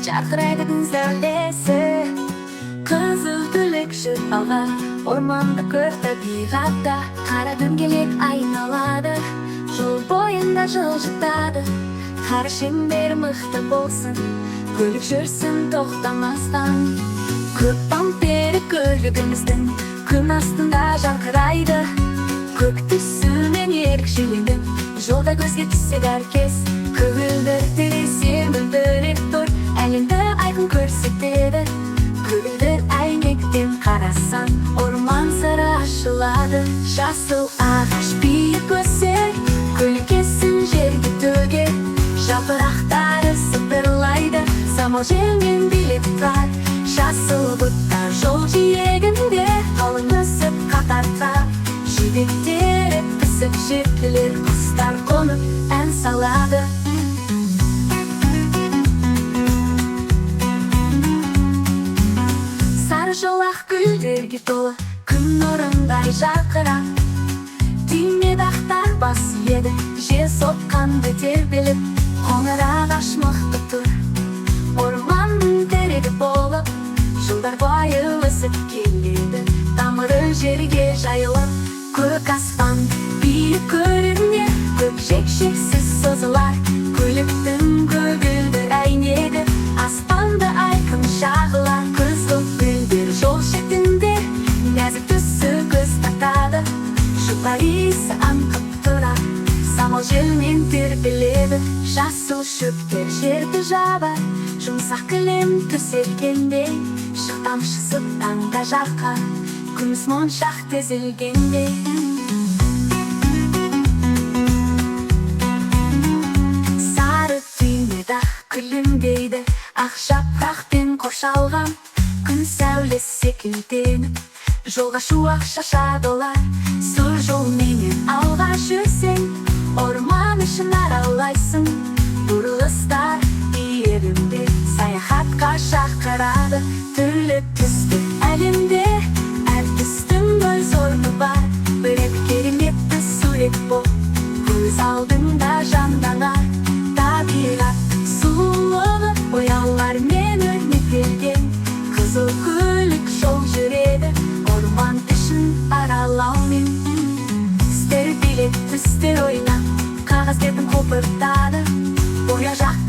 Жарқырайды күн сәулесі, қызыл түлек жүріп алған. Орманды көр табиғатта, қара дөңгелек айналады. Жол бойында жылжытады, қара шеңбер мықты болсын, көлік жүрсін тоқтамастан. Көк бампері көлігіміздің күн астында жарқырайды. Көк түсімен ерекшеленіп, жолда көзге түссе әркез. Көгілдір терезе мөлдіреп тұр, әлемді айқын көрсетеді. Көгілдір әйнектен қарасаң, орман сыры ашылады. Жасыл ағаш биік өсер, көлеңкесін жерге төгер. Жапырақтары сыбырлайды, самал желмен билеп тұрар. Жасыл бұттар жол жиегінде қалың өсіп қатарда. Жидектері пісіп жетілер, құстар қонып ән салады. Сары жолақ гүлдерге толы, күн нұрындай жарқырап. Түймедақтар бас еді, жел соққанды тербеліп. Қоңыр ағаш мықты тұр, орманның терегі болып. Жылдар бойы өсіп келеді, тамыры жерге жайылып. Көк аспан биік көрінер, көкжиек-шексіз созылар. Көліктің көгілдір әйнегі аспанды айқын шағылар. Қызыл гүлдер жол шетінде нәзік түсі көз тартады. Жұпар иісі аңқып тұрар, самал желмен тербеледі. Жасыл шөптер жерді жабар, жұмсақ кілем төселгенде. Шық тамшысы таңда жарқар, күміс моншақ тізілгенде. Сары түймедақ күлімдейді, ақ жапырақпен қоршалған. Күн сәулесі секілденіп, жолға шуақ шашады олар. Сұр жолменен алға жүрсең, орман ішін аралайсың. Бұрылыстар иегінде саяхатқа шақырады. Түрлі түсті әлемде әр түстің өз орны бар. Бір кереметті сурет бол, көз алдыңда жанданар. Табиғат сұлулығы бояулармен өрнектелген. Қызыл көлік жол жүреді, орман ішін аралаумен. Түстер билеп, түстер ойнап, қағаз бетін қопыртады. Боя жақ